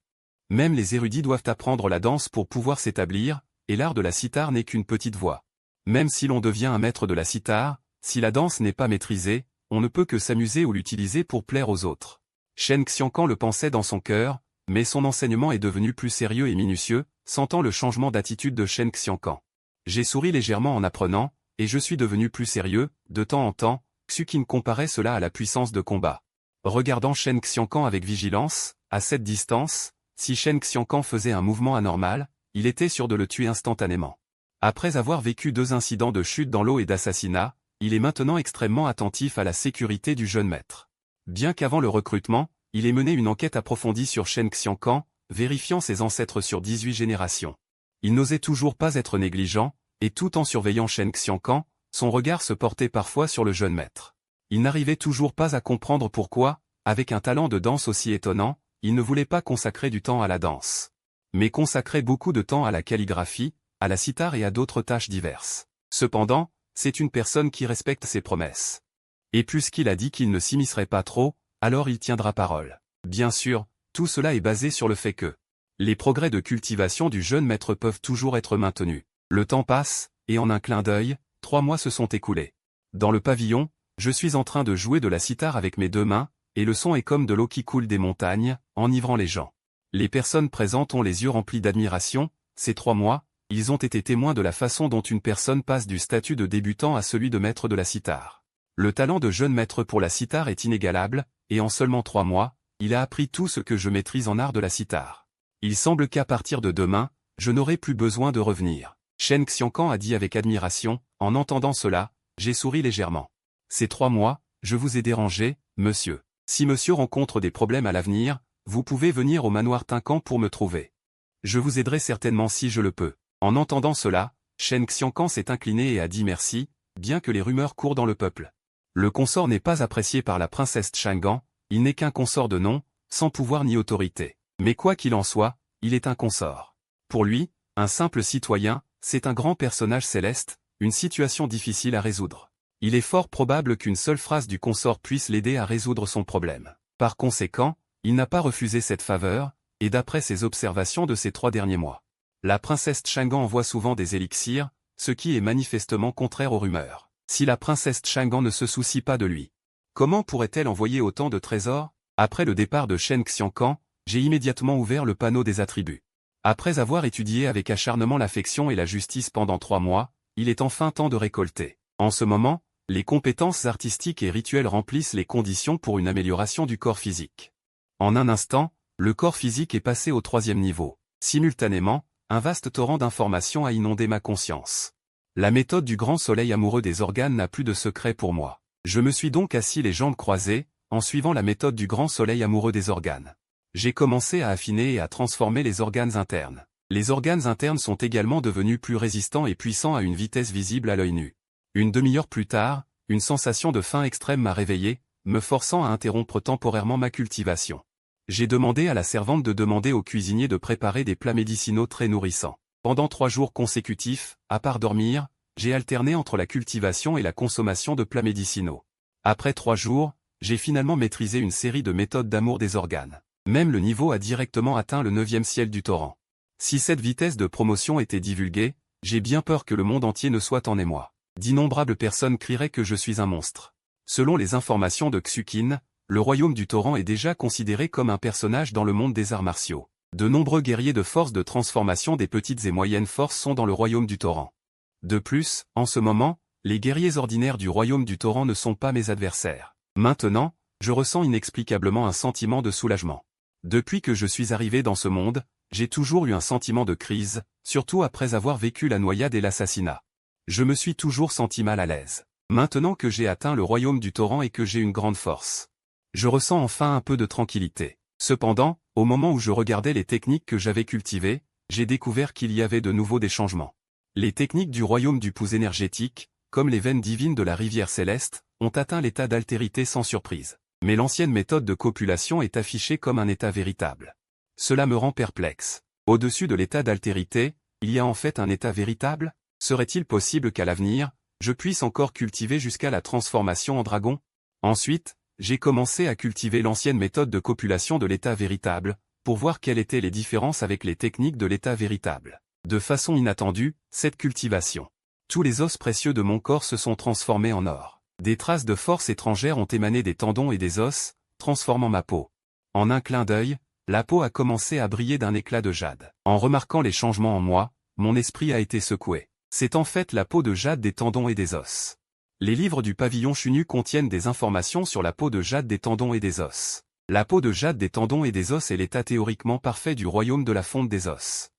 S1: Même les érudits doivent apprendre la danse pour pouvoir s'établir, et l'art de la sitar n'est qu'une petite voie. Même si l'on devient un maître de la sitar, si la danse n'est pas maîtrisée, on ne peut que s'amuser ou l'utiliser pour plaire aux autres. Shen Xiangkan le pensait dans son cœur, mais son enseignement est devenu plus sérieux et minutieux, sentant le changement d'attitude de Shen Xiangkan. J'ai souri légèrement en apprenant, et je suis devenu plus sérieux, de temps en temps, Xuqin comparait cela à la puissance de combat. Regardant Shen Xiangkan avec vigilance, à cette distance, si Shen Xiangkan faisait un mouvement anormal, il était sûr de le tuer instantanément. Après avoir vécu 2 incidents de chute dans l'eau et d'assassinat, il est maintenant extrêmement attentif à la sécurité du jeune maître. Bien qu'avant le recrutement, il ait mené une enquête approfondie sur Shen Xiangkan, vérifiant ses ancêtres sur 18 générations. Il n'osait toujours pas être négligent, et tout en surveillant Shen Xiangkan, son regard se portait parfois sur le jeune maître. Il n'arrivait toujours pas à comprendre pourquoi, avec un talent de danse aussi étonnant, il ne voulait pas consacrer du temps à la danse, mais consacrer beaucoup de temps à la calligraphie, à la sitar et à d'autres tâches diverses. Cependant, c'est une personne qui respecte ses promesses. Et puisqu'il a dit qu'il ne s'immiscerait pas trop, alors il tiendra parole. Bien sûr, tout cela est basé sur le fait que les progrès de cultivation du jeune maître peuvent toujours être maintenus. Le temps passe, et en un clin d'œil, 3 mois se sont écoulés. Dans le pavillon, je suis en train de jouer de la sitar avec mes 2 mains, et le son est comme de l'eau qui coule des montagnes, enivrant les gens. Les personnes présentes ont les yeux remplis d'admiration. Ces 3 mois, ils ont été témoins de la façon dont une personne passe du statut de débutant à celui de maître de la sitar. Le talent de jeune maître pour la sitar est inégalable, et en seulement 3 mois, il a appris tout ce que je maîtrise en art de la sitar. Il semble qu'à partir de demain, je n'aurai plus besoin de revenir. Shen Xiangkan a dit avec admiration. En entendant cela, j'ai souri légèrement. Ces 3 mois, je vous ai dérangé, monsieur. Si monsieur rencontre des problèmes à l'avenir, vous pouvez venir au manoir Tincan pour me trouver. Je vous aiderai certainement si je le peux. En entendant cela, Shen Xiangkan s'est incliné et a dit merci, bien que les rumeurs courent dans le peuple. Le consort n'est pas apprécié par la princesse Chang'an, il n'est qu'un consort de nom, sans pouvoir ni autorité. Mais quoi qu'il en soit, il est un consort. Pour lui, un simple citoyen, c'est un grand personnage céleste, une situation difficile à résoudre. Il est fort probable qu'une seule phrase du consort puisse l'aider à résoudre son problème. Par conséquent, il n'a pas refusé cette faveur, et d'après ses observations de ces 3 derniers mois. La princesse Chang'an envoie souvent des élixirs, ce qui est manifestement contraire aux rumeurs. Si la princesse Chang'an ne se soucie pas de lui, comment pourrait-elle envoyer autant de trésors? Après le départ de Shen Xiangkan, j'ai immédiatement ouvert le panneau des attributs. Après avoir étudié avec acharnement l'affection et la justice pendant 3 mois, il est enfin temps de récolter. En ce moment, les compétences artistiques et rituelles remplissent les conditions pour une amélioration du corps physique. En un instant, le corps physique est passé au 3e niveau. Simultanément, un vaste torrent d'informations a inondé ma conscience. La méthode du grand soleil amoureux des organes n'a plus de secret pour moi. Je me suis donc assis les jambes croisées, en suivant la méthode du grand soleil amoureux des organes. J'ai commencé à affiner et à transformer les organes internes. Les organes internes sont également devenus plus résistants et puissants à une vitesse visible à l'œil nu. Une demi-heure plus tard, une sensation de faim extrême m'a réveillé, me forçant à interrompre temporairement ma cultivation. J'ai demandé à la servante de demander au cuisinier de préparer des plats médicinaux très nourrissants. Pendant 3 jours consécutifs, à part dormir, j'ai alterné entre la cultivation et la consommation de plats médicinaux. Après 3 jours, j'ai finalement maîtrisé une série de méthodes d'amour des organes. Même le niveau a directement atteint le 9e ciel du torrent. Si cette vitesse de promotion était divulguée, j'ai bien peur que le monde entier ne soit en émoi. D'innombrables personnes crieraient que je suis un monstre. Selon les informations de Xukin, le royaume du torrent est déjà considéré comme un personnage dans le monde des arts martiaux. De nombreux guerriers de force de transformation des petites et moyennes forces sont dans le royaume du torrent. De plus, en ce moment, les guerriers ordinaires du royaume du torrent ne sont pas mes adversaires. Maintenant, je ressens inexplicablement un sentiment de soulagement. Depuis que je suis arrivé dans ce monde, j'ai toujours eu un sentiment de crise, surtout après avoir vécu la noyade et l'assassinat. Je me suis toujours senti mal à l'aise. Maintenant que j'ai atteint le royaume du torrent et que j'ai une grande force, je ressens enfin un peu de tranquillité. Cependant, au moment où je regardais les techniques que j'avais cultivées, j'ai découvert qu'il y avait de nouveau des changements. Les techniques du royaume du pouls énergétique, comme les veines divines de la rivière céleste, ont atteint l'état d'altérité sans surprise. Mais l'ancienne méthode de copulation est affichée comme un état véritable. Cela me rend perplexe. Au-dessus de l'état d'altérité, il y a en fait un état véritable? Serait-il possible qu'à l'avenir, je puisse encore cultiver jusqu'à la transformation en dragon? Ensuite, j'ai commencé à cultiver l'ancienne méthode de copulation de l'état véritable, pour voir quelles étaient les différences avec les techniques de l'état véritable. De façon inattendue, cette cultivation. Tous les os précieux de mon corps se sont transformés en or. Des traces de force étrangère ont émané des tendons et des os, transformant ma peau. En un clin d'œil, la peau a commencé à briller d'un éclat de jade. En remarquant les changements en moi, mon esprit a été secoué. C'est en fait la peau de jade des tendons et des os. Les livres du pavillon Chunu contiennent des informations sur la peau de jade des tendons et des os. La peau de jade des tendons et des os est l'état théoriquement parfait du royaume de la fonte des os.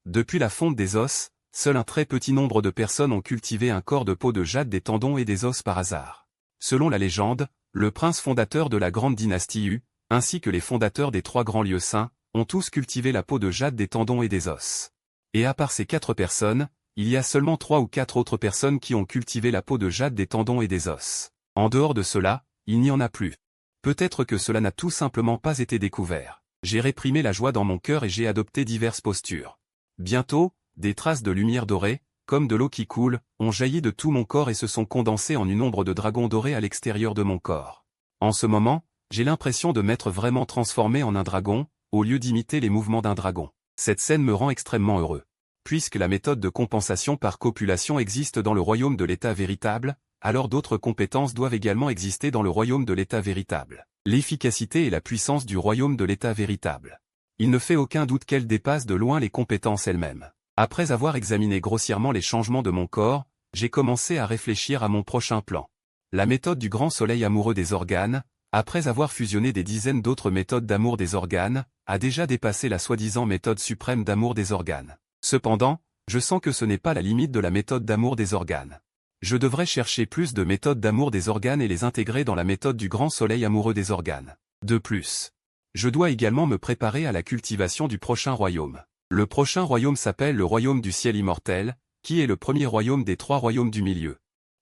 S1: Depuis la fonte des os, seul un très petit nombre de personnes ont cultivé un corps de peau de jade des tendons et des os par hasard. Selon la légende, le prince fondateur de la grande dynastie U, ainsi que les fondateurs des 3 grands lieux saints, ont tous cultivé la peau de jade des tendons et des os. Et à part ces 4 personnes, il y a seulement 3 ou 4 autres personnes qui ont cultivé la peau de jade des tendons et des os. En dehors de cela, il n'y en a plus. Peut-être que cela n'a tout simplement pas été découvert. J'ai réprimé la joie dans mon cœur et j'ai adopté diverses postures. Bientôt, des traces de lumière dorée, comme de l'eau qui coule, ont jailli de tout mon corps et se sont condensées en une ombre de dragon doré à l'extérieur de mon corps. En ce moment, j'ai l'impression de m'être vraiment transformé en un dragon, au lieu d'imiter les mouvements d'un dragon. Cette scène me rend extrêmement heureux. Puisque la méthode de compensation par copulation existe dans le royaume de l'état véritable, alors d'autres compétences doivent également exister dans le royaume de l'état véritable. L'efficacité et la puissance du royaume de l'état véritable. Il ne fait aucun doute qu'elle dépasse de loin les compétences elles-mêmes. Après avoir examiné grossièrement les changements de mon corps, j'ai commencé à réfléchir à mon prochain plan. La méthode du grand soleil amoureux des organes, après avoir fusionné des dizaines d'autres méthodes d'amour des organes, a déjà dépassé la soi-disant méthode suprême d'amour des organes. Cependant, je sens que ce n'est pas la limite de la méthode d'amour des organes. Je devrais chercher plus de méthodes d'amour des organes et les intégrer dans la méthode du grand soleil amoureux des organes. De plus, je dois également me préparer à la cultivation du prochain royaume. Le prochain royaume s'appelle le royaume du ciel immortel, qui est le premier royaume des 3 royaumes du milieu.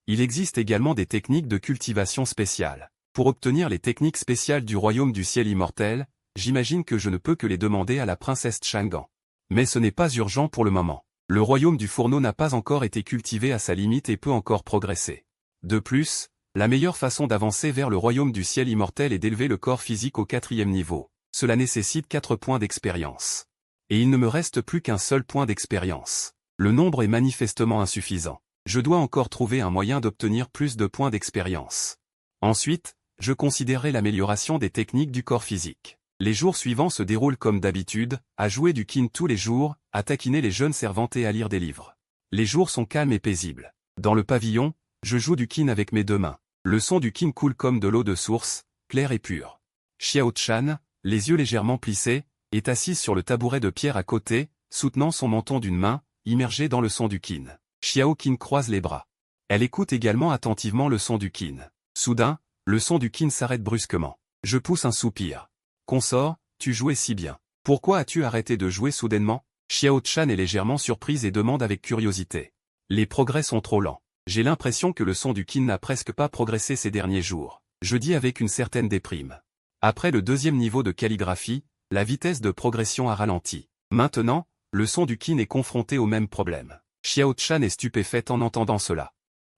S1: Il existe également des techniques de cultivation spéciales. Pour obtenir les techniques spéciales du royaume du ciel immortel, j'imagine que je ne peux que les demander à la princesse Chang'an. Mais ce n'est pas urgent pour le moment. Le royaume du fourneau n'a pas encore été cultivé à sa limite et peut encore progresser. De plus, la meilleure façon d'avancer vers le royaume du ciel immortel est d'élever le corps physique au 4e niveau. Cela nécessite 4 points d'expérience. Et il ne me reste plus qu'un seul point d'expérience. Le nombre est manifestement insuffisant. Je dois encore trouver un moyen d'obtenir plus de points d'expérience. Ensuite, je considérerai l'amélioration des techniques du corps physique. Les jours suivants se déroulent comme d'habitude, à jouer du kin tous les jours, à taquiner les jeunes servantes et à lire des livres. Les jours sont calmes et paisibles. Dans le pavillon, je joue du kin avec mes 2 mains. Le son du kin coule comme de l'eau de source, claire et pure. Xiao Chan, les yeux légèrement plissés, est assise sur le tabouret de pierre à côté, soutenant son menton d'une main, immergée dans le son du kin. Xiao Qin croise les bras. Elle écoute également attentivement le son du kin. Soudain, le son du kin s'arrête brusquement. Je pousse un soupir. Consort, tu jouais si bien. Pourquoi as-tu arrêté de jouer soudainement? Xiao Chan est légèrement surprise et demande avec curiosité. Les progrès sont trop lents. J'ai l'impression que le son du kin n'a presque pas progressé ces derniers jours. Je dis avec une certaine déprime. Après le 2e niveau de calligraphie, la vitesse de progression a ralenti. Maintenant, le son du kin est confronté au même problème. Xiao Chan est stupéfaite en entendant cela.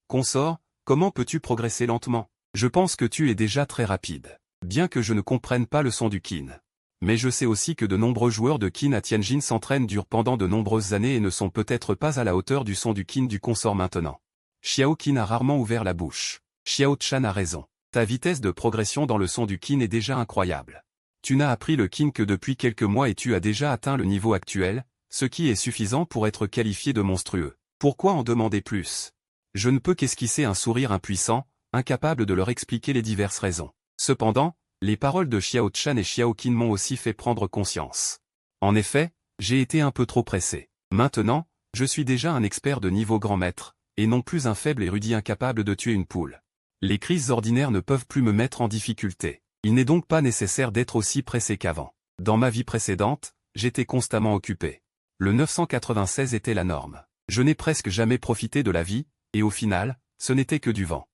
S1: Consort, comment peux-tu progresser lentement? Je pense que tu es déjà très rapide. Bien que je ne comprenne pas le son du kin. Mais je sais aussi que de nombreux joueurs de kin à Tianjin s'entraînent dur pendant de nombreuses années et ne sont peut-être pas à la hauteur du son du kin du consort maintenant. Xiao Qin a rarement ouvert la bouche. Xiao Chan a raison. Ta vitesse de progression dans le son du Qin est déjà incroyable. Tu n'as appris le Qin que depuis quelques mois et tu as déjà atteint le niveau actuel, ce qui est suffisant pour être qualifié de monstrueux. Pourquoi en demander plus? Je ne peux qu'esquisser un sourire impuissant, incapable de leur expliquer les diverses raisons. Cependant, les paroles de Xiao Chan et Xiao Qin m'ont aussi fait prendre conscience. En effet, j'ai été un peu trop pressé. Maintenant, je suis déjà un expert de niveau grand maître, et non plus un faible érudit incapable de tuer une poule. Les crises ordinaires ne peuvent plus me mettre en difficulté. Il n'est donc pas nécessaire d'être aussi pressé qu'avant. Dans ma vie précédente, j'étais constamment occupé. Le 996 était la norme. Je n'ai presque jamais profité de la vie, et au final, ce n'était que du vent.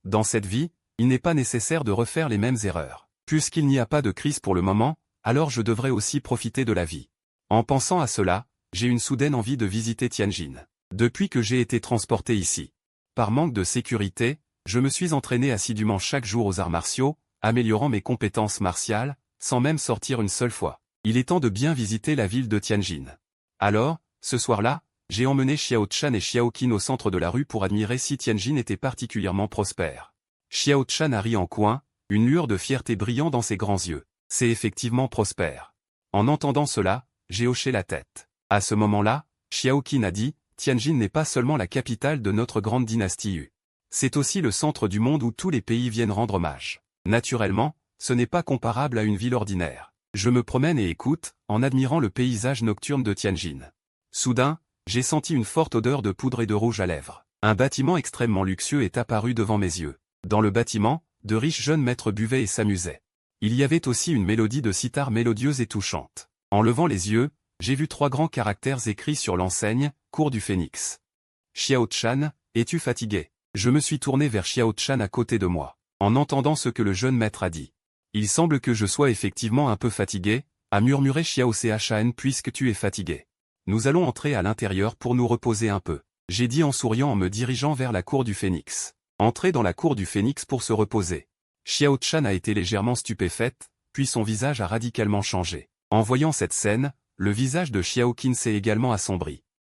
S1: Dans cette vie, il n'est pas nécessaire de refaire les mêmes erreurs. Puisqu'il n'y a pas de crise pour le moment, alors je devrais aussi profiter de la vie. En pensant à cela, j'ai une soudaine envie de visiter Tianjin. Depuis que j'ai été transporté ici. Par manque de sécurité, je me suis entraîné assidûment chaque jour aux arts martiaux, améliorant mes compétences martiales, sans même sortir une seule fois. Il est temps de bien visiter la ville de Tianjin. Alors, ce soir-là, j'ai emmené Xiao Chan et Xiao Qin au centre de la rue pour admirer si Tianjin était particulièrement prospère. Xiao Chan a ri en coin, une lueur de fierté brillant dans ses grands yeux. C'est effectivement prospère. En entendant cela, j'ai hoché la tête. À ce moment-là, Xiao Qin a dit, Tianjin n'est pas seulement la capitale de notre grande dynastie Yu. C'est aussi le centre du monde où tous les pays viennent rendre hommage. Naturellement, ce n'est pas comparable à une ville ordinaire. Je me promène et écoute, en admirant le paysage nocturne de Tianjin. Soudain, j'ai senti une forte odeur de poudre et de rouge à lèvres. Un bâtiment extrêmement luxueux est apparu devant mes yeux. Dans le bâtiment, de riches jeunes maîtres buvaient et s'amusaient. Il y avait aussi une mélodie de sitar mélodieuse et touchante. En levant les yeux, j'ai vu 3 grands caractères écrits sur l'enseigne, Cour du Phénix. Xiao Chan, es-tu fatigué? Je me suis tourné vers Xiao Chan à côté de moi, en entendant ce que le jeune maître a dit. Il semble que je sois effectivement un peu fatigué, a murmuré Xiao Chan puisque tu es fatigué. Nous allons entrer à l'intérieur pour nous reposer un peu. J'ai dit en souriant en me dirigeant vers la cour du Phénix. Entrer dans la cour du Phénix pour se reposer. Xiao Chan a été légèrement stupéfaite, puis son visage a radicalement changé. En voyant cette scène, le visage de Xiao Qin s'est également assombri.